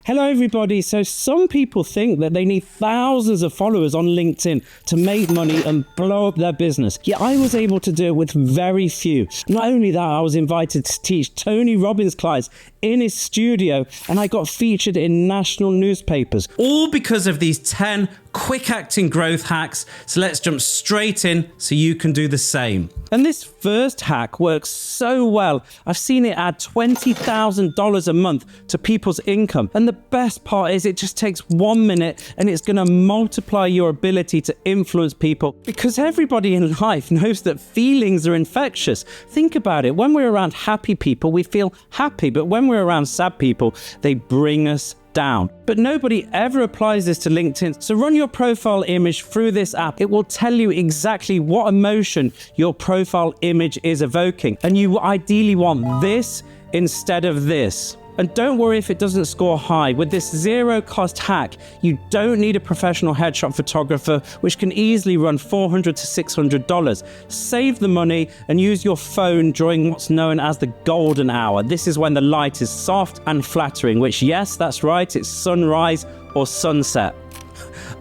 Hello everybody. So some people think that they need thousands of followers on LinkedIn to make money and blow up their business. Yet I was able to do it with very few. Not only that, I was invited to teach Tony Robbins clients in his studio and I got featured in national newspapers. All because of these 10 quick acting growth hacks. So let's jump straight in so you can do the same. And this first hack works so well. I've seen it add $20,000 a month to people's income. And the best part is it just takes 1 minute and it's going to multiply your ability to influence people, because everybody in life knows that feelings are infectious. Think about it. When we're around happy people, we feel happy. But when we're around sad people, they bring us down. But nobody ever applies this to LinkedIn. So run your profile image through this app. It will tell you exactly what emotion your profile image is evoking. And you ideally want this instead of this. And don't worry if it doesn't score high. With this zero-cost hack, you don't need a professional headshot photographer, which can easily run $400 to $600. Save the money and use your phone during what's known as the golden hour. This is when the light is soft and flattering, which, yes, that's right, it's sunrise or sunset.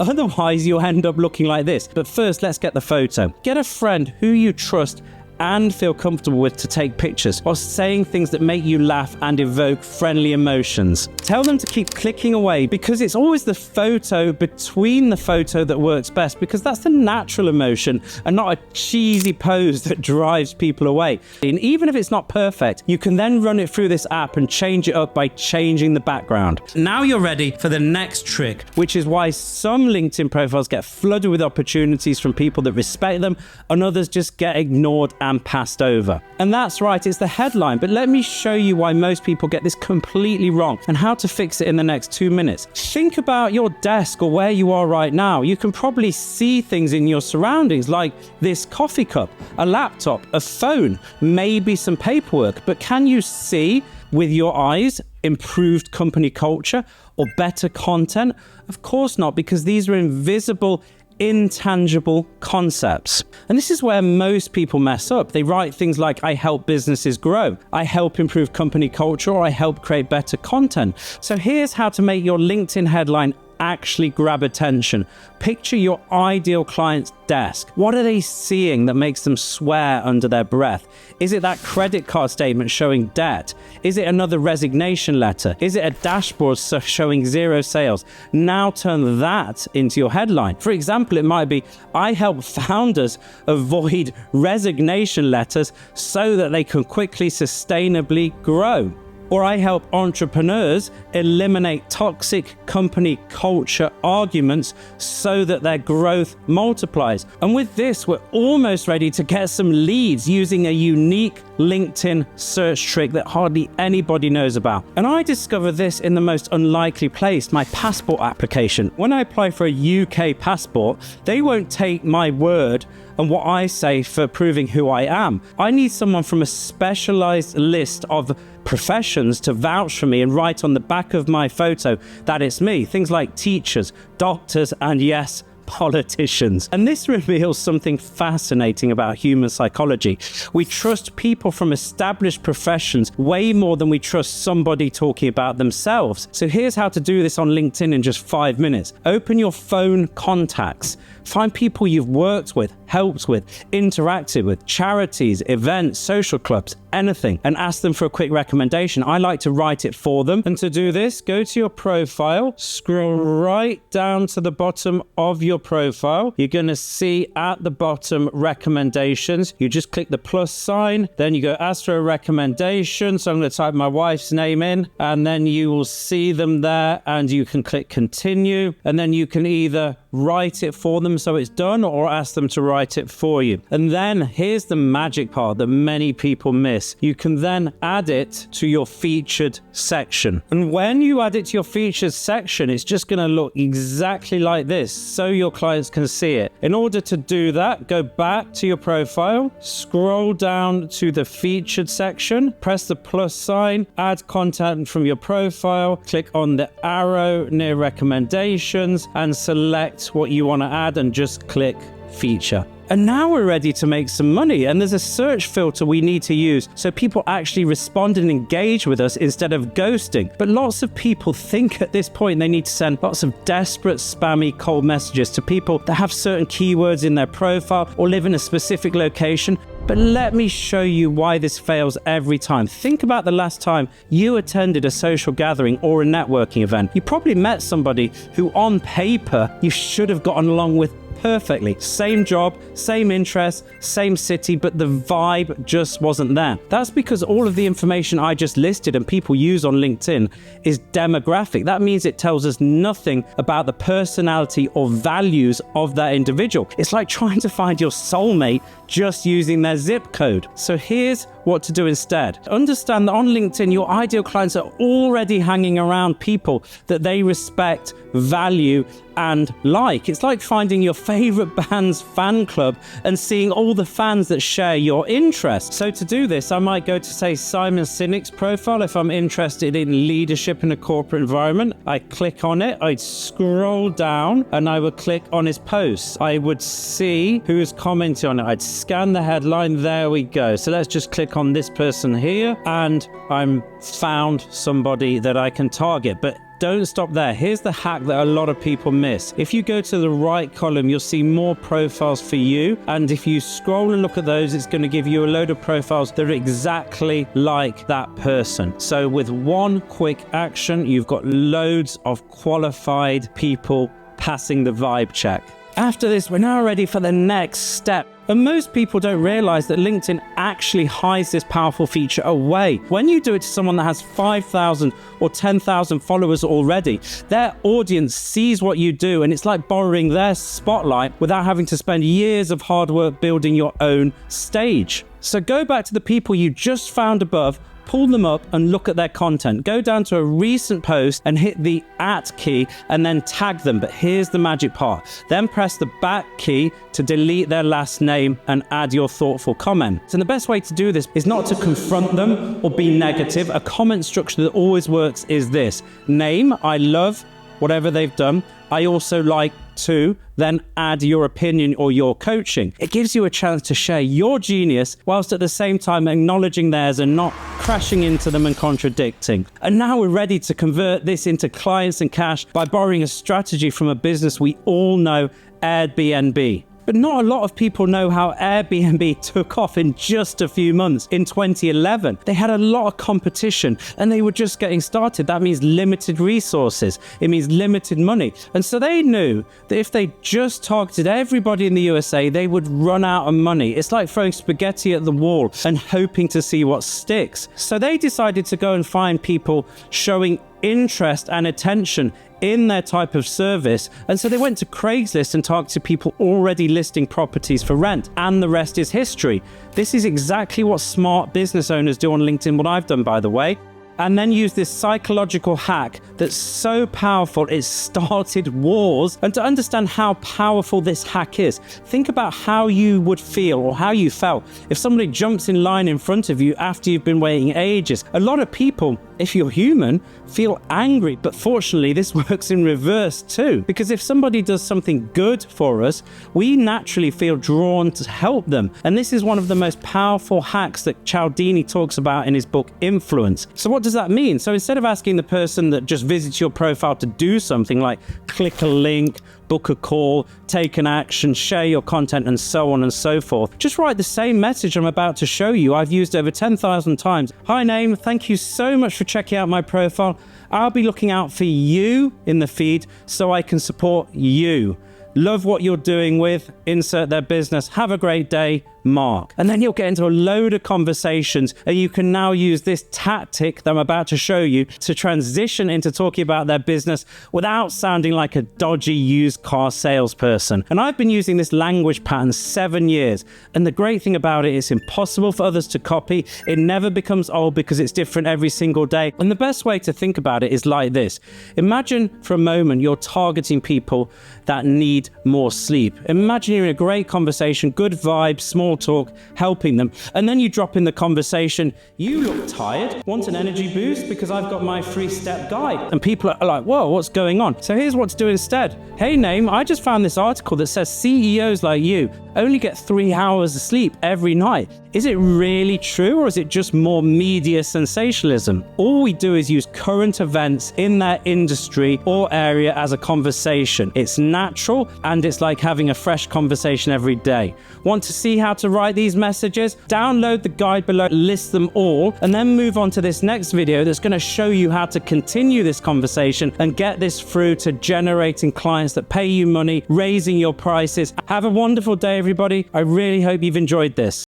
Otherwise, you'll end up looking like this. But first, let's get the photo. Get a friend who you trust and feel comfortable with to take pictures, or saying things that make you laugh and evoke friendly emotions. Tell them to keep clicking away, because it's always the photo between the photo that works best, because that's the natural emotion and not a cheesy pose that drives people away. And even if it's not perfect, you can then run it through this app and change it up by changing the background. Now you're ready for the next trick, which is why some LinkedIn profiles get flooded with opportunities from people that respect them, and others just get ignored and passed over. And that's right, it's the headline. But let me show you why most people get this completely wrong and how to fix it in the next 2 minutes. Think about your desk or where you are right now. You can probably see things in your surroundings like this coffee cup, a laptop, a phone, maybe some paperwork. But can you see with your eyes improved company culture or better content? Of course not, because these are invisible, intangible concepts. And this is where most people mess up. They write things like, I help businesses grow, I help improve company culture, or I help create better content. So here's how to make your LinkedIn headline actually grab attention. Picture your ideal client's desk. What are they seeing that makes them swear under their breath? Is it that credit card statement showing debt? Is it another resignation letter? Is it a dashboard showing zero sales? Now turn that into your headline. For example, it might be, I help founders avoid resignation letters so that they can quickly, sustainably grow. Or I help entrepreneurs eliminate toxic company culture arguments so that their growth multiplies. And with this, we're almost ready to get some leads using a unique LinkedIn search trick that hardly anybody knows about. And I discovered this in the most unlikely place, my passport application. When I apply for a UK passport, they won't take my word and what I say for proving who I am. I need someone from a specialized list of professions to vouch for me and write on the back of my photo that it's me. Things like teachers, doctors, and yes, politicians. And this reveals something fascinating about human psychology. We trust people from established professions way more than we trust somebody talking about themselves. So here's how to do this on LinkedIn in just 5 minutes. Open your phone contacts. Find people you've worked with, helped with, interacted with, charities, events, social clubs, anything, and ask them for a quick recommendation. I like to write it for them. And to do this, go to your profile, scroll right down to the bottom of your profile. You're going to see at the bottom recommendations. You just click the plus sign, then you go ask for a recommendation. So I'm going to type my wife's name in, and then you will see them there, and you can click continue, and then you can either write it for them so it's done, or ask them to write it for you. And then here's the magic part that many people miss. You can then add it to your featured section. And when you add it to your featured section, it's just going to look exactly like this, so your clients can see it. In order to do that, go back to your profile, scroll down to the featured section, press the plus sign, add content from your profile, click on the arrow near recommendations, and select what you want to add and just click feature. And now we're ready to make some money. And there's a search filter we need to use so people actually respond and engage with us instead of ghosting. But lots of people think at this point they need to send lots of desperate, spammy, cold messages to people that have certain keywords in their profile or live in a specific location. But let me show you why this fails every time. Think about the last time you attended a social gathering or a networking event. You probably met somebody who on paper you should have gotten along with perfectly. Same job, same interests, same city, but the vibe just wasn't there. That's because all of the information I just listed and people use on LinkedIn is demographic. That means it tells us nothing about the personality or values of that individual. It's like trying to find your soulmate just using their zip code. So here's what to do instead. Understand that on LinkedIn, your ideal clients are already hanging around people that they respect, value, and like. It's like finding your favorite band's fan club and seeing all the fans that share your interests. So to do this, I might go to, say, Simon Sinek's profile if I'm interested in leadership in a corporate environment. I click on it, I'd scroll down, and I would click on his posts. I would see who's commenting on it. I'd scan the headline. There we go. So let's just click on this person here, and I'm found somebody that I can target. But don't stop there. Here's the hack that a lot of people miss. If you go to the right column, you'll see more profiles for you. And if you scroll and look at those, it's going to give you a load of profiles that are exactly like that person. So with one quick action, you've got loads of qualified people passing the vibe check. After this, we're now ready for the next step. And most people don't realize that LinkedIn actually hides this powerful feature away. When you do it to someone that has 5,000 or 10,000 followers already, their audience sees what you do, and it's like borrowing their spotlight without having to spend years of hard work building your own stage. So go back to the people you just found above, pull them up and look at their content. Go down to a recent post and hit the @ key and then tag them. But here's the magic part. Then press the back key to delete their last name and add your thoughtful comment. And the best way to do this is not to confront them or be negative. A comment structure that always works is this: name, I love whatever they've done. I also like to, then add your opinion or your coaching. It gives you a chance to share your genius whilst at the same time acknowledging theirs and not crashing into them and contradicting. And now we're ready to convert this into clients and cash by borrowing a strategy from a business we all know, Airbnb. But not a lot of people know how Airbnb took off in just a few months. In 2011, they had a lot of competition and they were just getting started. That means limited resources. It means limited money. And so they knew that if they just targeted everybody in the USA, they would run out of money. It's like throwing spaghetti at the wall and hoping to see what sticks. So they decided to go and find people showing interest and attention in their type of service. And so they went to Craigslist and targeted people already listing properties for rent. And the rest is history. This is exactly what smart business owners do on LinkedIn, what I've done, by the way. And then use this psychological hack that's so powerful it started wars. And to understand how powerful this hack is, think about how you would feel or how you felt if somebody jumps in line in front of you after you've been waiting ages. A lot of people, if you're human, feel angry, but fortunately this works in reverse too, because if somebody does something good for us, we naturally feel drawn to help them. And this is one of the most powerful hacks that Cialdini talks about in his book Influence. So what does that mean? So instead of asking the person that just visits your profile to do something like click a link, book a call, take an action, share your content, and so on and so forth, just write the same message I'm about to show you. I've used over 10,000 times. Hi name, thank you so much for checking out my profile. I'll be looking out for you in the feed so I can support you. Love what you're doing with, insert their business. Have a great day, Mark. And then you'll get into a load of conversations, and you can now use this tactic that I'm about to show you to transition into talking about their business without sounding like a dodgy used car salesperson. And I've been using this language pattern 7 years. And the great thing about it, it's impossible for others to copy. It never becomes old because it's different every single day. And the best way to think about it is like this. Imagine for a moment you're targeting people that need more sleep. Imagine you're in a great conversation, good vibes, small small talk, helping them. And then you drop in the conversation, you look tired, want an energy boost? Because I've got my 3-step guide. And people are like, whoa, what's going on? So here's what to do instead. Hey, Naeem, I just found this article that says CEOs like you only get 3 hours of sleep every night. Is it really true, or is it just more media sensationalism? All we do is use current events in their industry or area as a conversation. It's natural, and it's like having a fresh conversation every day. Want to see how to write these messages? Download the guide below, list them all, and then move on to this next video that's going to show you how to continue this conversation and get this through to generating clients that pay you money, raising your prices. Have a wonderful day, everybody. I really hope you've enjoyed this.